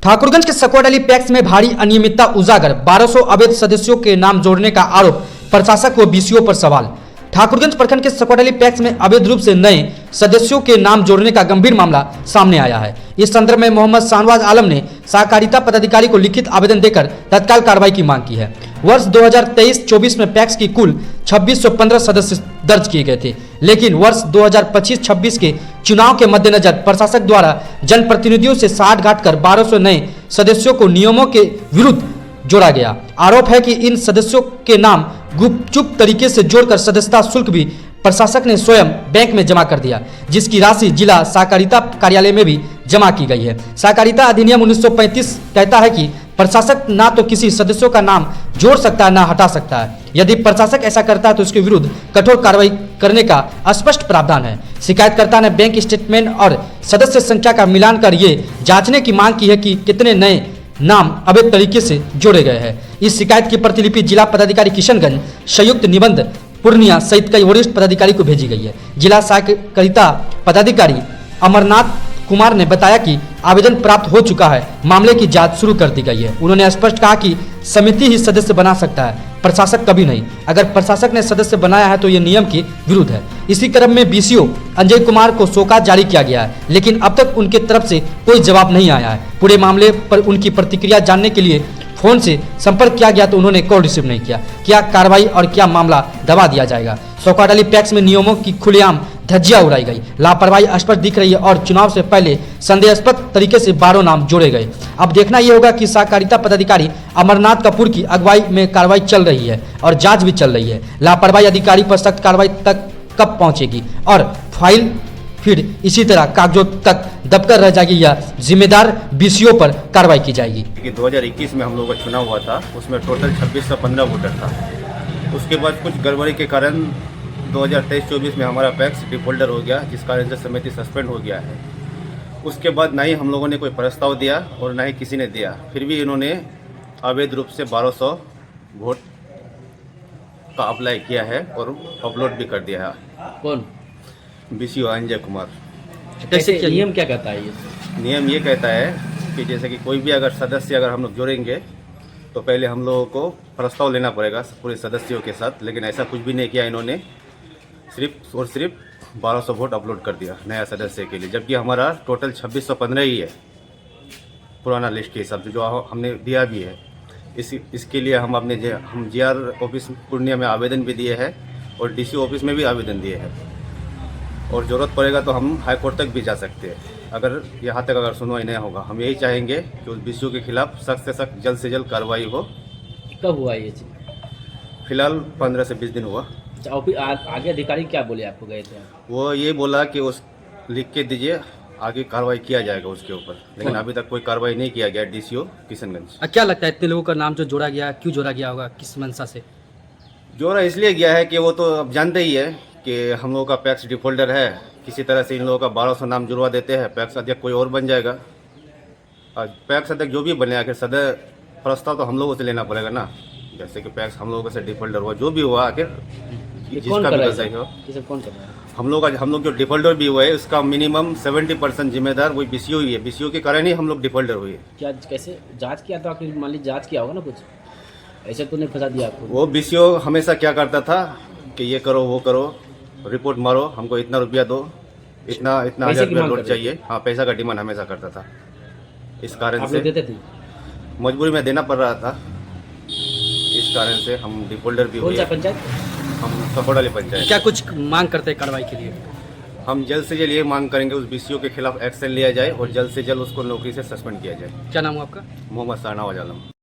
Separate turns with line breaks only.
ठाकुरगंज के सकौडली पैक्स में भारी अनियमितता उजागर, 1200 अवैध सदस्यों के नाम जोड़ने का आरोप, प्रशासक व बीसीओ पर सवाल। ठाकुरगंज प्रखंड के सकौडली पैक्स में अवैध रूप से नए सदस्यों के नाम जोड़ने का गंभीर मामला सामने आया है। इस संदर्भ में मोहम्मद शाहनवाज आलम ने सहकारिता पदाधिकारी को लिखित आवेदन देकर तत्काल कार्रवाई की मांग की है। वर्ष 2023-24 में पैक्स की कुल 2615 सदस्य दर्ज किए गए थे, लेकिन वर्ष 2025-26 के चुनाव के मद्देनजर प्रशासक द्वारा जनप्रतिनिधियों से साठ गांठ कर 1200 नए सदस्यों को नियमों के विरुद्ध जोड़ा गया। आरोप है कि इन सदस्यों के नाम गुपचुप तरीके से जोड़कर सदस्यता शुल्क भी प्रशासक ने स्वयं बैंक में जमा कर दिया, जिसकी राशि जिला सहकारिता कार्यालय में भी जमा की गई है। सहकारिता अधिनियम 1935 कहता है कि प्रशासक ना तो किसी सदस्यों का नाम जोड़ सकता है ना हटा सकता है। यदि प्रशासक ऐसा करता है तो उसके विरुद्ध कठोर कार्रवाई करने का स्पष्ट प्रावधान है। शिकायतकर्ता ने बैंक स्टेटमेंट और सदस्य संख्या का मिलान कर ये जांचने की मांग की है कि कितने नए नाम अवैध तरीके से जोड़े गए हैं। इस शिकायत की प्रतिलिपि जिला पदाधिकारी किशनगंज, संयुक्त निबंध पूर्णिया सहित कई वरिष्ठ पदाधिकारी को भेजी गई है। जिला सहकारिता पदाधिकारी अमरनाथ कुमार ने बताया कि आवेदन प्राप्त हो चुका है, मामले की जांच शुरू कर दी गई है। उन्होंने स्पष्ट कहा कि समिति ही सदस्य बना सकता है, प्रशासक कभी नहीं। अगर प्रशासक ने सदस्य बनाया है तो ये नियम के विरुद्ध है। इसी क्रम में बीसीओ अंजय कुमार को शोकाज जारी किया गया है, लेकिन अब तक उनके तरफ से कोई जवाब नहीं आया है। पूरे मामले पर उनकी प्रतिक्रिया जानने के लिए फोन से संपर्क किया गया तो उन्होंने कॉल रिसीव नहीं किया। क्या कार्रवाई और क्या मामला दबा दिया जाएगा? सकौडली पैक्स में नियमों की खुलेआम धज्जियां उड़ाई गई, लापरवाही स्पष्ट दिख रही है और चुनाव से पहले संदेहास्पद तरीके से 12 नाम जोड़े गए। अब देखना यह होगा कि सहकारिता पदाधिकारी अमरनाथ कपूर की अगुवाई में कार्रवाई चल रही है और जांच भी चल रही है। लापरवाही अधिकारी पर सख्त कार्रवाई तक कब पहुंचेगी और फाइल फिर इसी तरह कागजों तक दबकर रह जाएगी या जिम्मेदार बीसीओ पर कार्रवाई की जाएगी?
2021 में हम लोगों का चुनाव हुआ था, उसमें टोटल 2615 वोटर था। उसके बाद कुछ गड़बड़ी के कारण 2023-24 में हमारा पैक्स डिफॉल्टर हो गया, जिस कारण से समिति सस्पेंड हो गया है। उसके बाद ना ही हम लोगों ने कोई प्रस्ताव दिया और ना ही किसी ने दिया, फिर भी इन्होंने अवैध रूप से 1200 वोट का अप्लाई किया है और अपलोड भी कर दिया है।
कौन?
बीसीओ अंजय कुमार।
कैसे नियम क्या कहता है ये?
नियम ये कहता है कि जैसे कि कोई भी अगर सदस्य अगर हम लोग जोड़ेंगे तो पहले हम लोगों को प्रस्ताव लेना पड़ेगा पूरे सदस्यों के साथ, लेकिन ऐसा कुछ भी नहीं किया इन्होंने। सिर्फ और सिर्फ 1200 वोट अपलोड कर दिया नया सदस्य के लिए, जबकि हमारा टोटल 2615 ही है पुराना लिस्ट के हिसाब से जो हमने दिया भी है। इसके लिए हम अपने हम जीआर ऑफिस पूर्णिया में आवेदन भी दिए हैं और डीसी ऑफिस में भी आवेदन दिए हैं, और ज़रूरत पड़ेगा तो हम हाई कोर्ट तक भी जा सकते हैं अगर यहाँ तक अगर सुनवाई नहीं होगा। हम यही चाहेंगे कि उस बीसीओ के खिलाफ सख्त से सख्त जल्द से जल्द कार्रवाई हो।
कब हुआ ये चीज?
फिलहाल 15 से 20 दिन हुआ।
आगे अधिकारी क्या बोले आपको गए थे?
वो ये बोला कि उस लिख के दीजिए, आगे कार्रवाई किया जाएगा उसके ऊपर, लेकिन अभी तक कोई कार्रवाई नहीं किया गया डीसीओ किशनगंज।
क्या लगता है इतने लोगों का नाम जो जोड़ा गया, क्यों जोड़ा गया होगा, किस मंशा से
जोड़ा? इसलिए गया है कि वो तो अब जानते ही है कि हम लोगों का पैक्स डिफॉल्टर है, किसी तरह से इन लोगों का 1200 नाम जुड़वा देते हैं, पैक्स अध्यक्ष कोई और बन जाएगा। और पैक्स अध्यक्ष जो भी बने आखिर सदस्य प्रस्ताव तो हम लोगों से लेना पड़ेगा ना। जैसे कि पैक्स हम लोगों से डिफॉल्टर हुआ, जो भी हुआ आखिर जिसका भी गलती हो,
कौन कर रहा है?
हम लोग जो डिफॉल्टर भी हुआ है उसका मिनिमम 70% जिम्मेदार वही बीसीओ ही है। बीसीओ के कारण ही हम लोग डिफॉल्टर हुए।
क्या कैसे जांच किया था? आखिर मान लीजिए जांच किया होगा ना, कुछ ऐसे तो नहीं फंसा दिया आपको?
वो बीसीओ हमेशा क्या करता था कि ये करो वो करो, रिपोर्ट मारो, हमको इतना रुपया दो, इतना 1000 रुपया नोट चाहिए। हाँ, पैसा का डिमांड हमेशा करता था। इस कारण से
देते थे,
मजबूरी में देना पड़ रहा था। इस कारण से हम डिफॉल्टर भी हुए।
पंचायत?
हम सकौडली पंचायत।
क्या कुछ मांग करते हैं कार्रवाई के लिए?
हम जल्द से जल्द ये मांग करेंगे उस बीसीओ के खिलाफ एक्शन लिया जाए और जल्द से जल्द उसको नौकरी से सस्पेंड किया जाए।
क्या नाम है आपका?
मोहम्मद शाहनवाज आलम।